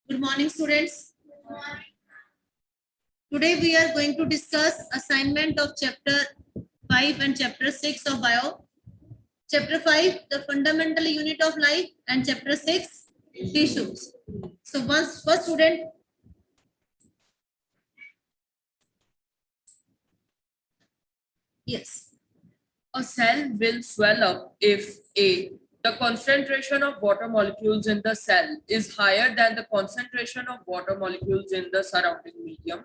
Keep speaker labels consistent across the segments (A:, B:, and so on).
A: Good morning, students. Today we are going to discuss assignment of chapter 5 and chapter 6 of bio. Chapter 5, the fundamental unit of life, and chapter 6, tissues. So first student. Yes.
B: A cell will swell up if A. The concentration of water molecules in the cell is higher than the concentration of water molecules in the surrounding medium.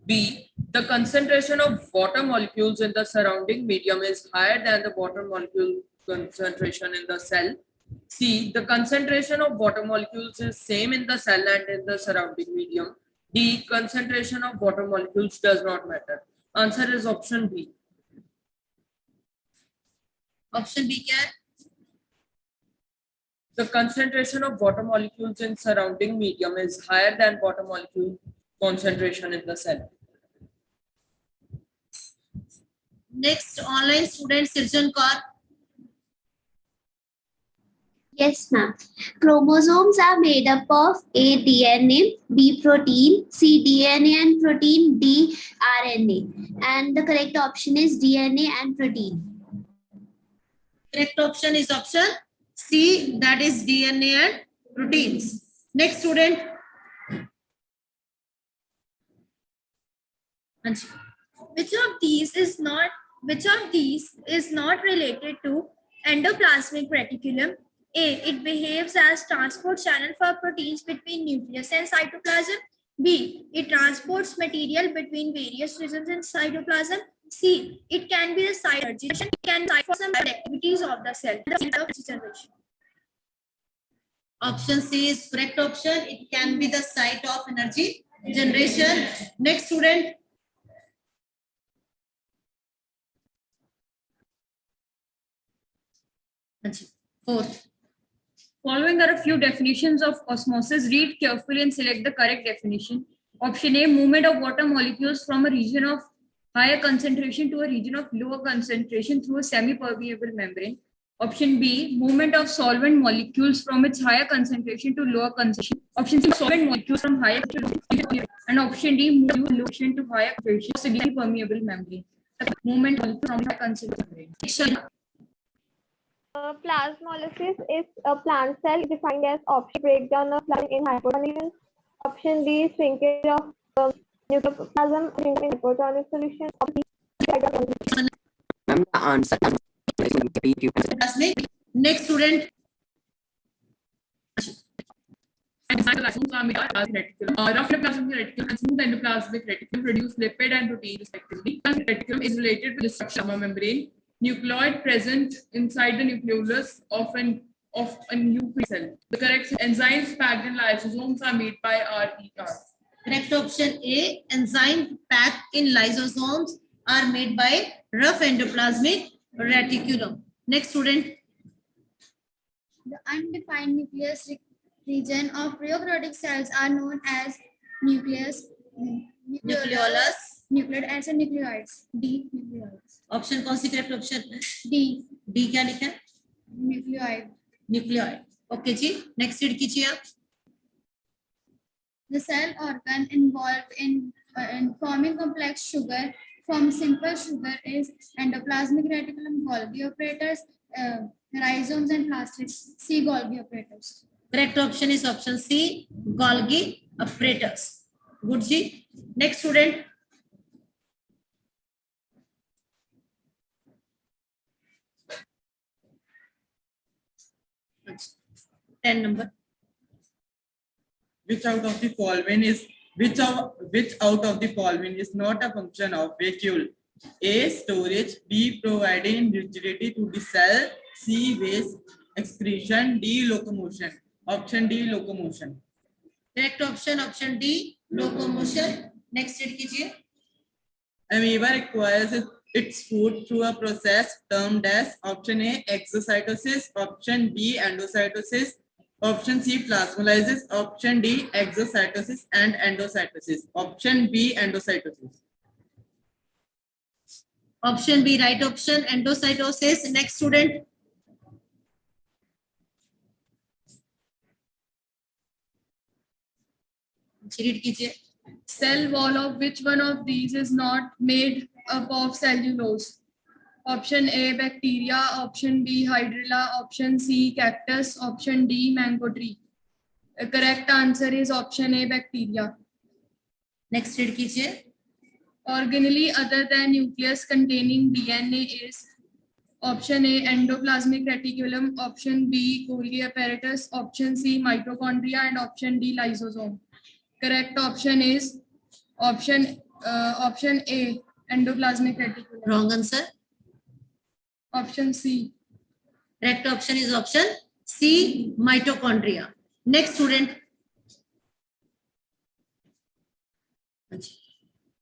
B: B. The concentration of water molecules in the surrounding medium is higher than the water molecule concentration in the cell. C. The concentration of water molecules is same in the cell and in the surrounding medium. D. Concentration of water molecules does not matter. Answer is option B.
A: Option B क्या है?
B: The concentration of water molecules in surrounding medium is higher than water molecule concentration in the cell.
A: Next, online student Sirjan Kaur.
C: Yes, ma'am. Chromosomes are made up of A, DNA, B, protein, C, DNA and protein, D, RNA. And the correct option is DNA and protein.
A: Correct option is option C, that is DNA and proteins. Next student. Anshika.
D: Which of these is not related to endoplasmic reticulum? A. It behaves as transport channel for proteins between nucleus and cytoplasm. B. It transports material between various regions in cytoplasm. C. It can be the site energy. It can for some activities of the cell. Generation.
A: Option C is correct option. It can be the site of energy generation. Next student. Fourth.
B: Following are a few definitions of osmosis. Read carefully and select the correct definition. Option A, movement of water molecules from a region of higher concentration to a region of lower concentration through a semi-permeable membrane. Option B, movement of solvent molecules from its higher concentration to lower concentration. Option C, solvent molecules from higher concentration. And option D, motion to higher concentration, semi-permeable membrane. Movement from higher concentration.
E: Plasmolysis is a plant cell defined as option breakdown of plasmin in hypotonic. Option D, shrinkage of nucleoplasm in hypotonic solution.
A: Next student.
B: Rough endoplasmic reticulum and smooth endoplasmic reticulum produce lipid and protein respectively. Reticulum is related to the structure of a membrane. Nucleoid present inside the nucleolus of a nuclear cell. The correct enzymes packed in lysosomes are made by RER.
A: Correct option A, enzyme packed in lysosomes are made by rough endoplasmic reticulum. Next student.
D: The undefined nucleus region of prokaryotic cells are known as nucleus,
A: Nucleolus.
D: nucleoid and nucleoids. D. Nucleoids.
A: Option कौन C correct option है?
D: D.
A: D क्या लिखा है?
D: Nucleoid.
A: Nucleoid. Okay जी, next read कीजिए आप.
D: The cell organ involved in forming complex sugar from simple sugar is endoplasmic reticulum, Golgi operators, rhizomes and plastids. C. Golgi operators.
A: Correct option is option C, Golgi operators. Good जी. Next student. Ten number.
F: Which out of the following is not a function of vacuole? A. Storage. B. Providing rigidity to the cell. C. Waste excretion. D. Locomotion. Option D. Locomotion.
A: Correct option option D, locomotion. Next read कीजिए.
F: Amoeba requires its food through a process termed as option A. Exocytosis. Option B. Endocytosis. Option C. Plasmolysis. Option D. Exocytosis and endocytosis. Option B. Endocytosis.
A: Option B right option, endocytosis. Next student. अच्छी read कीजिए.
B: Cell wall of which one of these is not made up of cellulose? Option A, bacteria. Option B, hydrilla. Option C, cactus. Option D, mango tree. The correct answer is option A, bacteria.
A: Next read कीजिए.
B: Organelle other than nucleus containing DNA is option A, endoplasmic reticulum. Option B, Golgi apparatus. Option C, mitochondria. And option D, lysosome. Correct option is option A, endoplasmic reticulum.
A: Wrong answer.
B: Option C.
A: Correct option is option C, mitochondria. Next student.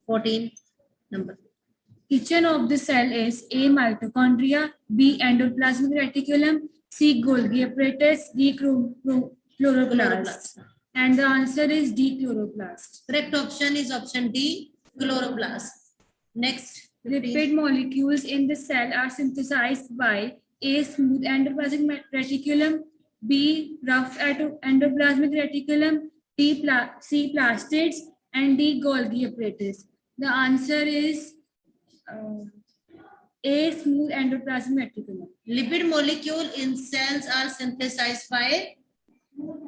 A: 14 number.
D: Kitchen of the cell is A. Mitochondria, B. Endoplasmic reticulum, C. Golgi apparatus, D. Chloroplast. And the answer is D. Chloroplast.
A: Correct option is option D, chloroplast. Next.
D: Lipid molecules in the cell are synthesized by A. Smooth endoplasmic reticulum, B. Rough endoplasmic reticulum, C. Plastids, and D. Golgi apparatus. The answer is A. Smooth endoplasmic reticulum.
A: Lipid molecule in cells are synthesized by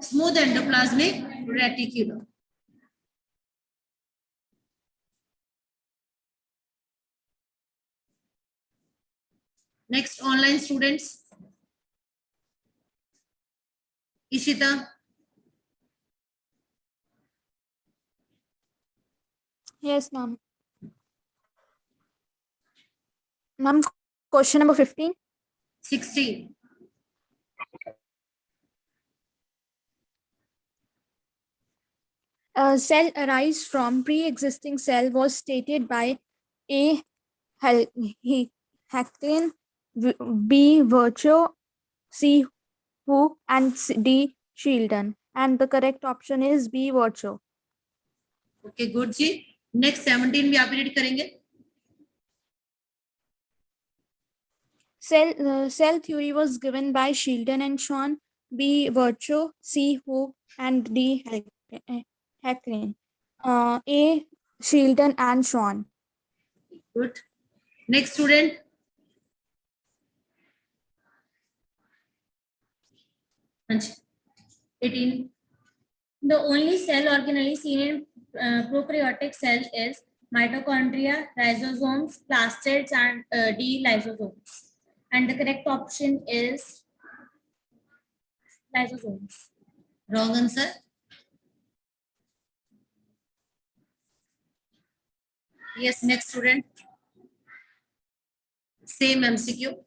A: smooth endoplasmic reticulum. Next, online students. Ishita.
G: Yes, ma'am. Ma'am, question number 15.
A: 16.
G: A cell arise from pre-existing cell was stated by A. Hacklin, B. Virchow, C. Hu, and D. Shieldon. And the correct option is B. Virchow.
A: Okay, good ji. Next 17 भी आप read करेंगे.
G: Cell theory was given by Shieldon and Schwann, B. Virchow, C. Hu, and D. Hacklin. A. Shieldon and Schwann.
A: Good. Next student. Ansh. 18.
D: The only cell organelle seen in prokaryotic cell is mitochondria, lysosomes, plastids, and D. lysosomes. And the correct option is lysosomes.
A: Wrong answer. Yes, next student. Same MCQ.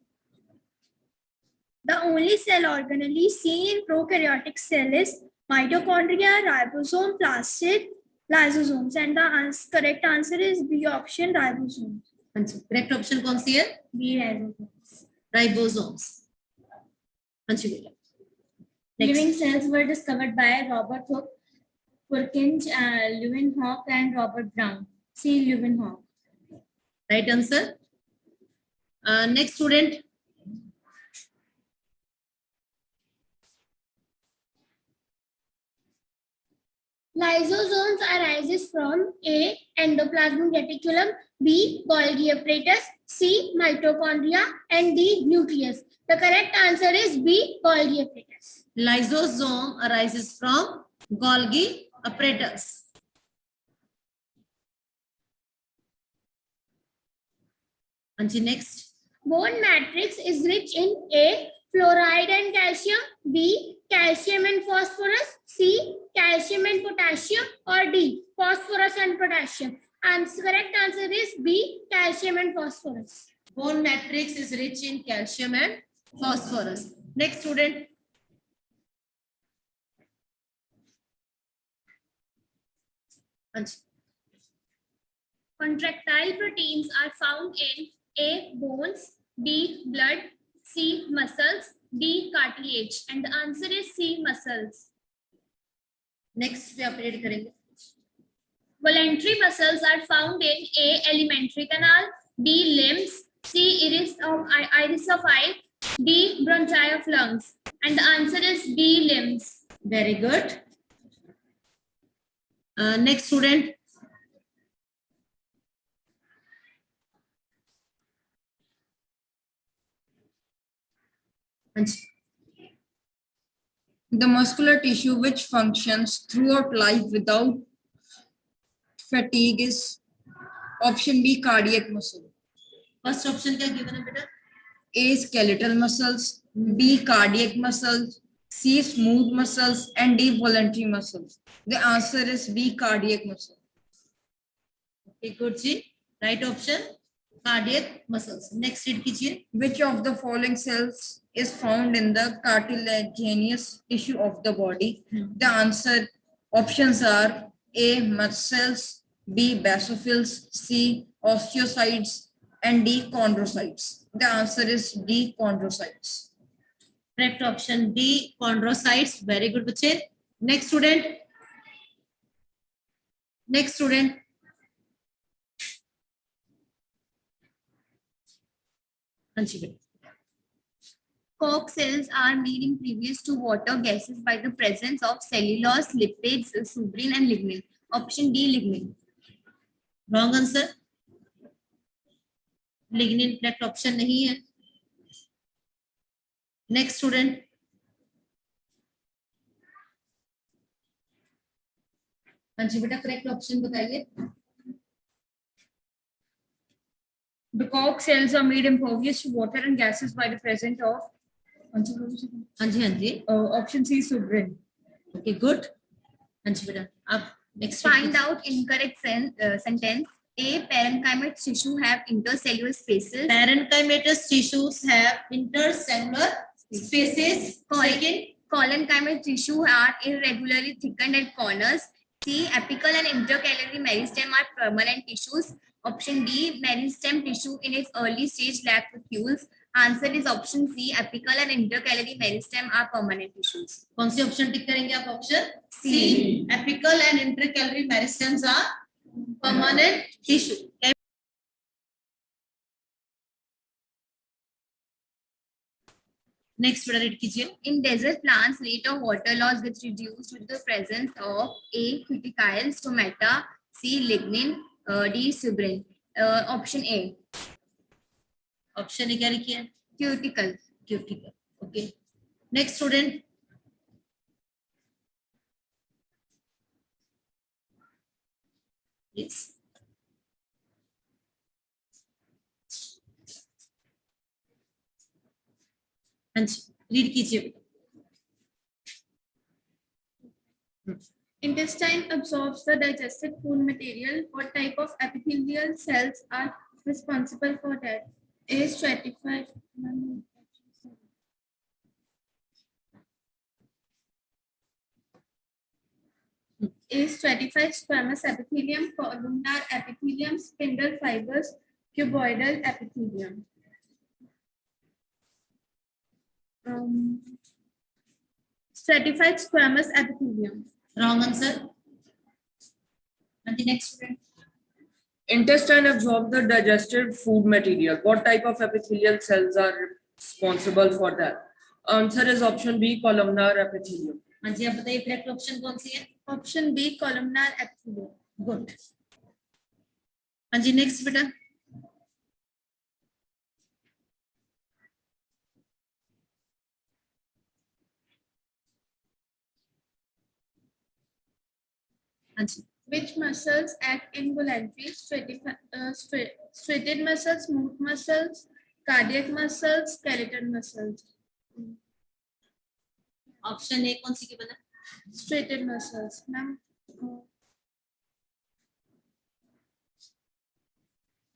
D: The only cell organelle seen in prokaryotic cell is mitochondria, ribosome, plastid, lysosomes. And the correct answer is B option, ribosomes.
A: Correct option कौन सी है?
D: B ribosomes.
A: Ribosomes. Anshu बेटा. Next.
D: Living cells were discovered by Robert Hooke, Purkinje, Leeuwenhoek, and Robert Brown. C. Leeuwenhoek.
A: Right answer. Next student.
D: Lysosomes arises from A. Endoplasmic reticulum, B. Golgi apparatus, C. Mitochondria, and D. Nucleus. The correct answer is B. Golgi apparatus.
A: Lysosome arises from Golgi apparatus. Anshi, next.
D: Bone matrix is rich in A. Fluoride and calcium, B. Calcium and phosphorus, C. Calcium and potassium, or D. Phosphorus and potassium. And correct answer is B. Calcium and phosphorus.
A: Bone matrix is rich in calcium and phosphorus. Next student. Anshi.
D: Contractile proteins are found in A. Bones, B. Blood, C. Muscles, D. Cartilage. And the answer is C. Muscles.
A: Next we update करेंगे.
D: Voluntary muscles are found in A. Alimentary canal, B. Limbs, C. Iris of eye, D. Bronchi of lungs. And the answer is B. Limbs.
A: Very good. Next student.
H: The muscular tissue which functions throughout life without fatigue is option B, cardiac muscle.
A: First option क्या given है बेटा?
H: A, skeletal muscles, B, cardiac muscles, C, smooth muscles, and D, voluntary muscles. The answer is B, cardiac muscle.
A: Okay, good ji. Right option, cardiac muscles. Next read कीजिए.
H: Which of the following cells is found in the cartilaginous tissue of the body? The answer options are A, muscles, B, basophils, C, osteocytes, and D, chondrocytes. The answer is D, chondrocytes.
A: Correct option D, chondrocytes. Very good बच्चे. Next student. Next student. हाँ जी बेटा.
D: Cork cells are made impervious to water gases by the presence of cellulose, lipids, suberin, and lignin. Option D, lignin.
A: Wrong answer. Lignin correct option नहीं है. Next student. हाँ जी बेटा correct option बताइए.
H: The cork cells are made impervious to water and gases by the presence of
A: हाँ जी हाँ जी.
H: option C, suberin.
A: Okay, good. हाँ जी बेटा. अब next.
D: Find out incorrect sentence. A, parenchymatous tissue have intercellular spaces.
A: Parenchymatous tissues have intercellular spaces. Second.
D: Collenchymatous tissue are irregularly thickened at corners. C, apical and intercalary meristem are permanent tissues. Option D, meristem tissue in its early stage lack vacuoles. Answer is option C, apical and intercalary meristem are permanent tissues.
A: कौन C option टिक करेंगे आप? Option C. Apical and intercalary meristems are permanent tissue. Next बेटा read कीजिए.
D: In desert plants, rate of water loss gets reduced with the presence of A, cuticles, stomata, C, lignin, D, suberin. Option A,
A: option क्या लिखी है?
D: cuticles.
A: Cuticle. Okay. Next student. Yes. हाँ जी read कीजिए.
I: Intestine absorbs the digested food material. What type of epithelial cells are responsible for that? A, stratified. A, stratified squamous epithelium, columnar epithelium, spindle fibers, cuboidal epithelium. Stratified squamous epithelium.
A: Wrong answer. And the next student.
B: Intestine absorb the digested food material. What type of epithelial cells are responsible for that? Answer is option B, columnar epithelium.
A: हाँ जी आप बताइए correct option कौन सी है?
I: Option B, columnar epithelium.
A: Good. हाँ जी next बेटा. हाँ जी.
I: Which muscles act involuntary? Straighted muscles, smooth muscles, cardiac muscles, skeletal muscles.
A: Option A कौन सी की बना?
I: Straighted muscles. Ma'am,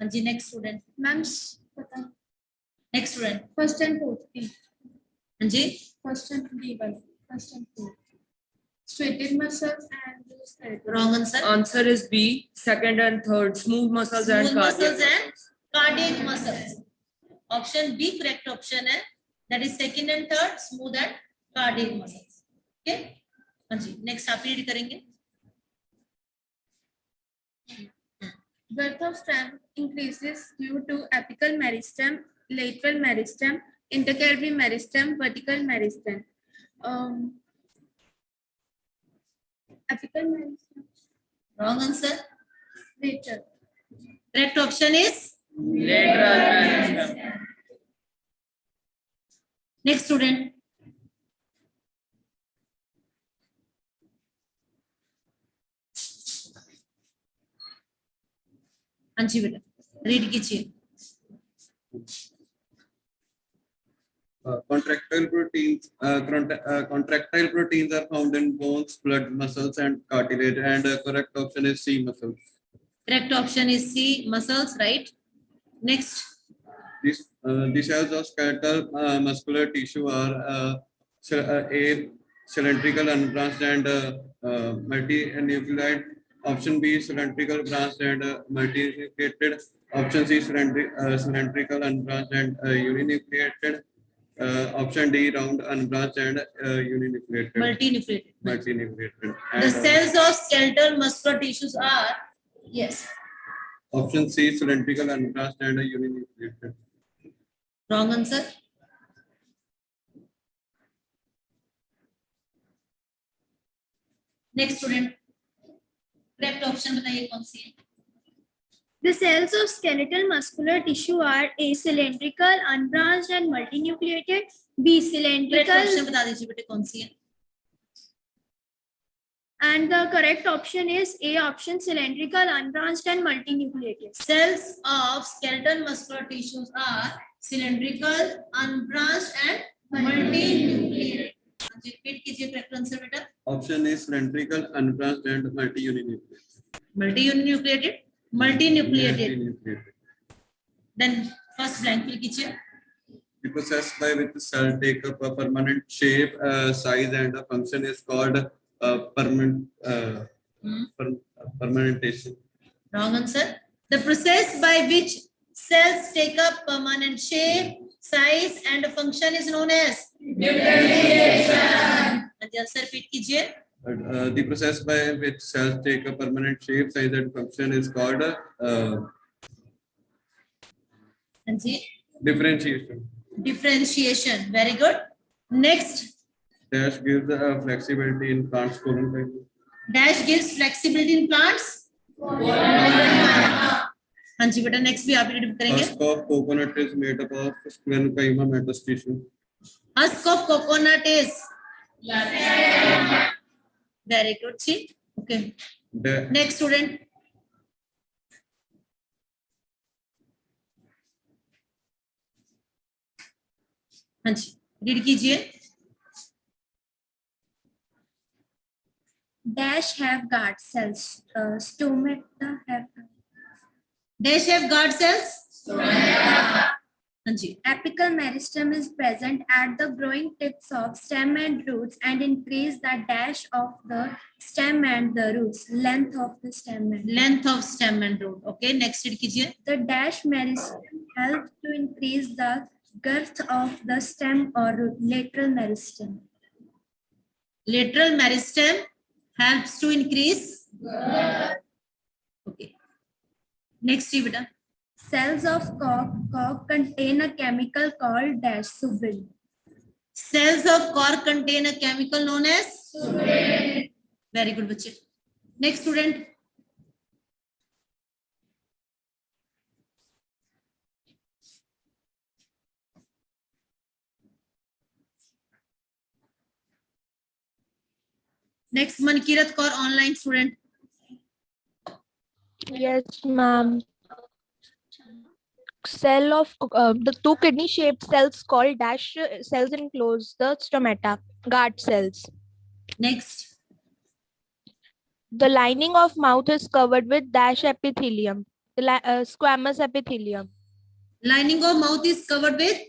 A: हाँ जी नेक्स्ट स्टूडेंट.
I: ma'am, पता.
A: Next student.
I: First and fourth. B.
A: हाँ जी.
I: First and B1. First and fourth. Straighted muscles and skeletal.
A: Wrong answer.
B: Answer is B, second and third, smooth muscles and
A: Smooth
B: cardiac
A: muscles and cardiac muscles. Option B correct option है. That is second and third, smooth and cardiac muscles. Okay. हाँ जी next आप read करेंगे.
I: Girth of stem increases due to apical meristem, lateral meristem, intercalary meristem, vertical meristem. Apical meristem.
A: Wrong answer.
D: Nature.
A: Correct option is
B: Lateral meristem.
A: next student. हाँ जी बेटा, read कीजिए.
J: Contractile proteins are found in bones, blood, muscles, and cartilage. And correct option is C, muscles.
A: Correct option is C, muscles, right? Next.
J: The cells of skeletal muscular tissue are A, cylindrical, unbranched, and multinucleate. Option B, cylindrical, branched, and multinucleated. Option C, cylindrical, unbranched, and uninucleated. Option D, round, unbranched, and uninucleated.
A: Multinucleated.
J: Multinucleated.
A: The
J: And,
A: cells of skeletal muscular tissues are, yes,
J: option C, cylindrical, unbranched, and uninucleated.
A: wrong answer. Next student. Correct option बताइए कौन सी है?
D: The cells of skeletal muscular tissue are A. Cylindrical, unbranched, and multinucleated. B.
A: Correct
D: Cylindrical,
A: option बता दीजिए बेटे कौन सी है?
D: and the correct option is A. Option cylindrical, unbranched, and multinucleated.
A: Cells of skeletal muscular tissues are cylindrical, unbranched, and multinucleated. Repeat कीजिए correct answer बेटा.
J: Option is cylindrical, unbranched, and multinucleated.
A: Multinucleated, multinucleated.
J: Multinucleated.
A: Then first blank fill कीजिए.
J: The process by which the cell take up a permanent shape, size, and a function is called permanentation.
A: Wrong answer. The process by which cells take up permanent shape, size, and function is known as differentiation. Answer repeat कीजिए.
J: The process by which cells take a permanent shape, size, and function is called
A: हाँ जी.
J: differentiation.
A: Differentiation. Very good. Next.
J: Dash gives flexibility in plants.
A: Dash gives flexibility in plants. हाँ जी बेटा next भी आप read करेंगे.
J: Husk of coconut is made up of sclerenchyma metastasis.
A: Husk of coconut is. Very good. See. Okay. Next student. हाँ जी read कीजिए.
D: Dash have guard cells. Stomata have.
A: Dash have guard cells. हाँ जी.
D: Apical meristem is present at the growing tips of stem and roots and increase the dash of the stem and the roots, length of the stem and
A: Length of stem and root. Okay. Next read कीजिए.
D: the dash meristem helps to increase the girth of the stem or root, lateral meristem.
A: Lateral meristem helps to increase. Okay. Next see बेटा.
D: Cells of cork contain a chemical called dash suberin.
A: Cells of cork contain a chemical known as suberin. Very good बच्चे. Next student. Next Mankirat Kaur online student.
K: Yes, ma'am. Cell of the two kidney shaped cells called dash cells enclose the stomata, guard cells.
A: Next.
K: The lining of mouth is covered with dash epithelium, the squamous epithelium.
A: Lining of mouth is covered with.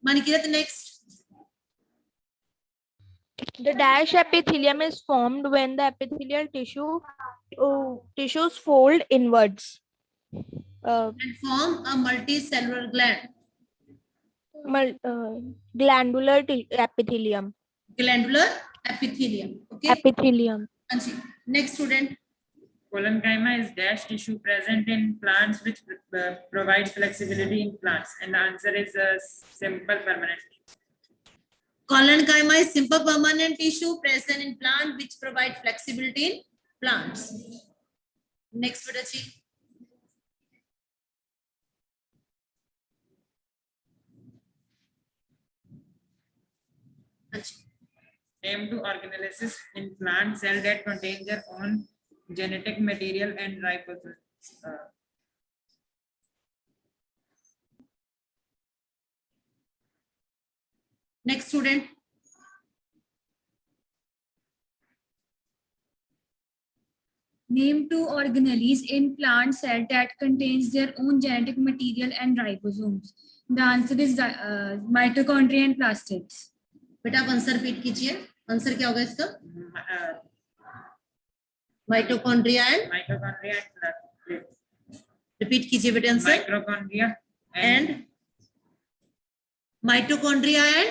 A: Mankirat next.
K: The dash epithelium is formed when the epithelial tissues fold inwards.
A: And form a multicellular gland.
K: Glandular epithelium.
A: Glandular epithelium. Okay.
K: Epithelium.
A: Anji. Next student.
L: Collenchyma is dash tissue present in plants which provides flexibility in plants, and the answer is a simple permanent.
A: Collenchyma is simple permanent tissue present in plant which provide flexibility in plants. Next, Vitachi.
L: Name two organelles in plant cell that contain their own genetic material and ribosomes.
A: Next student.
D: Name two organelles in plant cell that contains their own genetic material and ribosomes. The answer is mitochondria and plastids.
A: बेटा आप answer repeat कीजिए. Answer क्या होगा इसका? Mitochondria and
L: Mitochondria and plastids.
A: Repeat कीजिए बेटा answer.
L: Mitochondria
A: and mitochondria and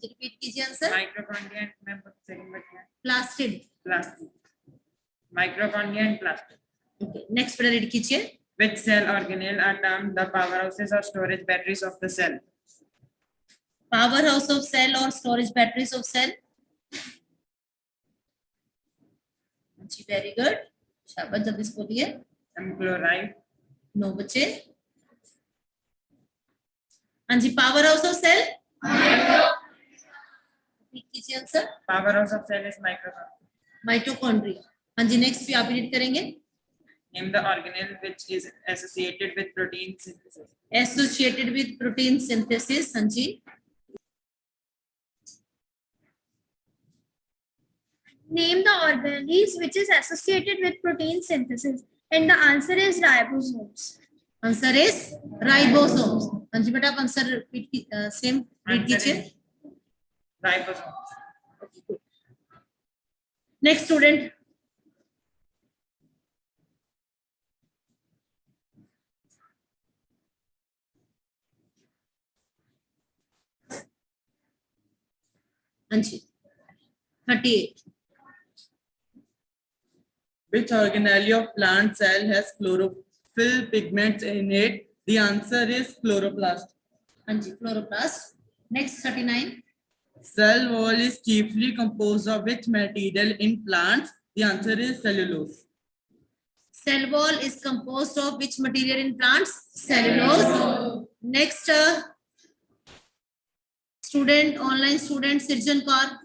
A: repeat कीजिए answer.
L: mitochondria and
A: plastid.
L: plastic. Mitochondria and plastic.
A: Okay. Next बेटा रीड कीजिए.
L: Which cell organelle are termed the powerhouses or storage batteries of the cell?
A: Powerhouse of cell or storage batteries of cell. Ji very good. शाबाश जल्दी से बोलिए.
L: Chloride.
A: No बच्चे. हाँ जी power house of cell. Repeat कीजिए answer.
L: Powerhouse of cell is mitochondria.
A: Mitochondria. हाँ जी next भी आप रीड करेंगे.
L: Name the organelle which is associated with protein synthesis.
A: Associated with protein synthesis. हाँ जी.
D: Name the organelles which is associated with protein synthesis. And the answer is ribosomes.
A: Answer is ribosomes. हाँ जी बेटा आप answer repeat same read कीजिए.
L: Ribosomes.
A: Next student. हाँ जी 38.
F: Which organelle of plant cell has chlorophyll pigments in it? The answer is chloroplast.
A: हाँ जी chloroplast. Next 39.
F: Cell wall is chiefly composed of which material in plants? The answer is cellulose.
A: Cell wall is composed of which material in plants? Cellulose. Next student, online student Sirjan Kaur.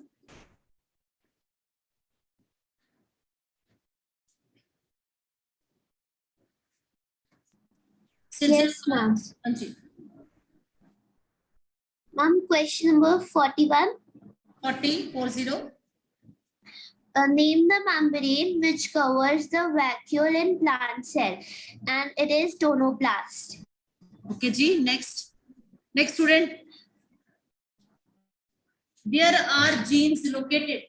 C: Yes, ma'am.
A: हाँ जी.
C: Ma'am, question number 41.
A: 40.
C: Name the membrane which covers the vacuole in plant cell, and it is tonoplast.
A: Okay ji. Next student. Where are genes located?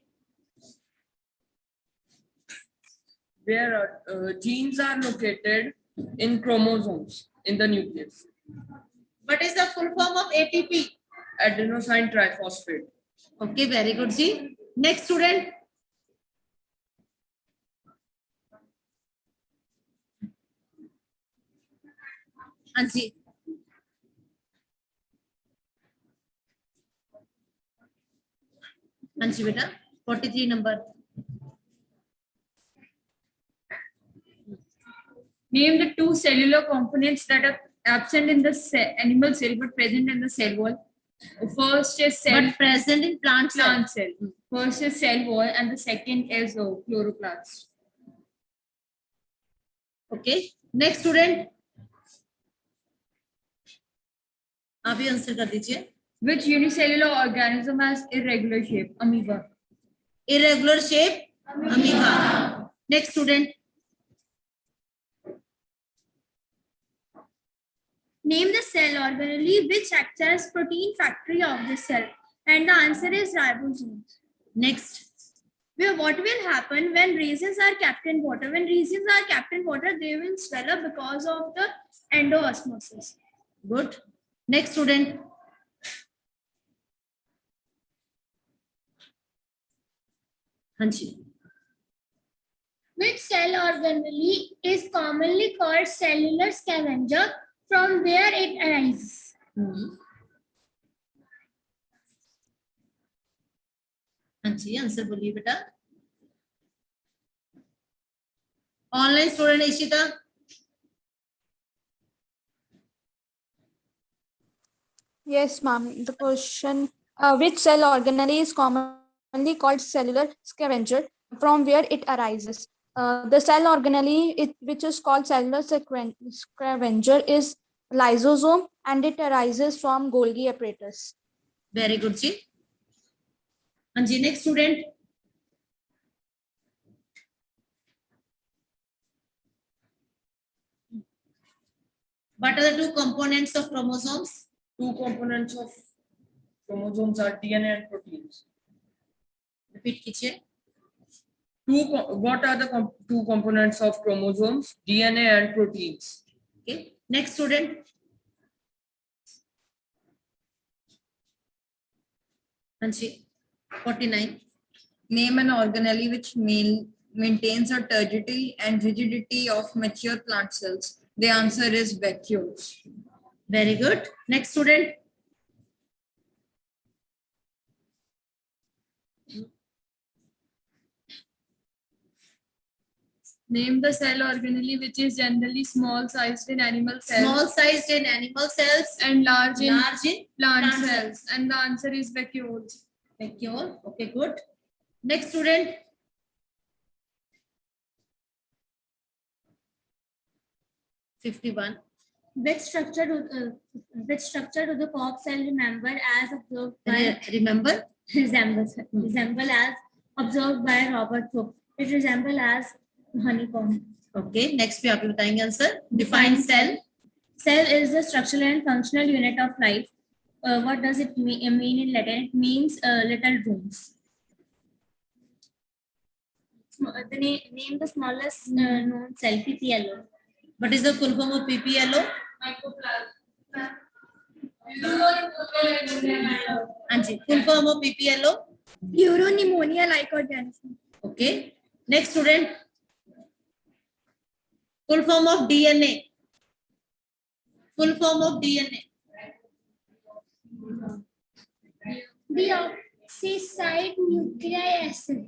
B: Where genes are located in chromosomes in the nucleus.
A: What is the full form of ATP?
B: Adenosine triphosphate.
A: Okay, very good ji. Next student. हाँ जी. हाँ जी बेटा 43 number.
D: Name the two cellular components that are absent in the animal cell but present in the cell wall. First is cell.
A: But present in plant cell.
D: Plant cell. First is cell wall and the second is chloroplast.
A: Okay. Next student. आप ही answer कर दीजिए.
D: Which unicellular organism has irregular shape? Amoeba.
A: Irregular shape. Amoeba. Next student.
D: Name the cell organelle which acts as protein factory of the cell. And the answer is ribosomes.
A: Next.
D: What will happen when raisins are kept in water? When raisins are kept in water, they will swell up because of the endoosmosis.
A: Good. Next student. हाँ जी.
D: Which cell organelle is commonly called cellular scavenger, from where it arises?
A: हाँ जी answer बोलिए बेटा. Online student Ishita.
G: Yes, ma'am. The question, which cell organelle is commonly called cellular scavenger, from where it arises? The cell organelle, which is called cellular scavenger, is lysosome, and it arises from Golgi apparatus.
A: Very good जी. हाँ जी next student. What are the two components of chromosomes?
B: Two components of chromosomes are DNA and proteins.
A: Repeat कीजिए.
B: What are the two components of chromosomes? DNA and proteins.
A: Okay. Next student. हाँ जी. 49.
H: Name an organelle which maintains a turgidity and rigidity of mature plant cells. The answer is vacuoles.
A: Very good. Next student.
I: Name the cell organelle which is generally small sized in animal cells
A: Small sized in animal cells
I: and large in
A: large in
I: plant
A: plant
I: cells. And the answer is vacuoles.
A: vacuole. Okay, good. Next student. (51)
D: Which structure do the cork cell remember as observed by
A: Remember?
D: resemble as observed by Robert Hooke? It resemble as honeycomb.
A: Okay. Next भी आप ही बताएंगे answer. Define cell.
D: Cell is the structural and functional unit of life. What does it mean in Latin? It means little rooms. Name the smallest known cell, PPLO.
A: What is the full form of PPLO? हाँ जी. Full form of PPLO.
D: Pneumonia-like organism.
A: Okay. Next student. Full form of DNA. Full form of DNA.
D: Deoxyribonucleic nucleic acid.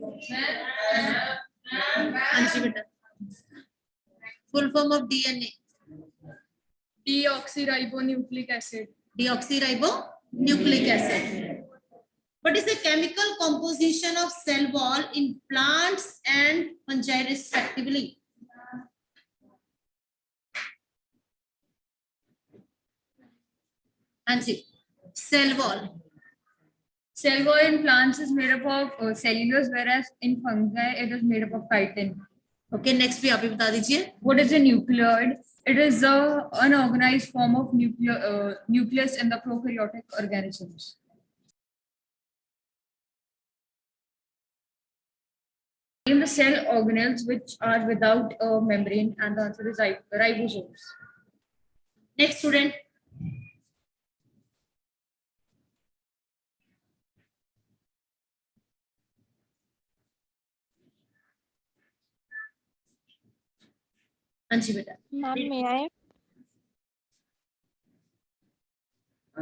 A: हाँ जी बेटा. Full form of DNA.
I: Deoxyribonucleic acid.
A: Deoxyribonucleic acid. What is the chemical composition of cell wall in plants and fungi respectively? हाँ जी. Cell wall.
H: Cell wall in plants is made up of cellulose, whereas in fungi it is made up of chitin.
A: Okay. Next भी आप ही बता दीजिए.
H: What is a nucleoid? It is the unorganized form of nucleus in the prokaryotic organisms. Name the cell organelles which are without a membrane, and the answer is ribosomes.
A: Next student. हाँ जी बेटा.
K: Ma'am, may I?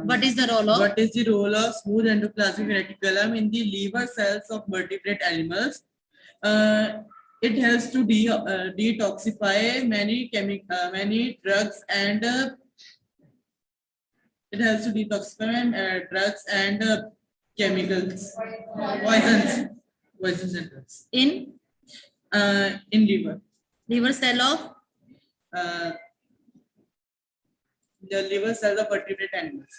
A: What is the role of?
F: What is the role of smooth endoplasmic reticulum in the liver cells of vertebrate animals? It helps to detoxify many drugs and it helps to detoxify drugs and chemicals, poisons and drugs
A: In
F: liver.
A: liver cell of
F: The liver cells of vertebrate animals.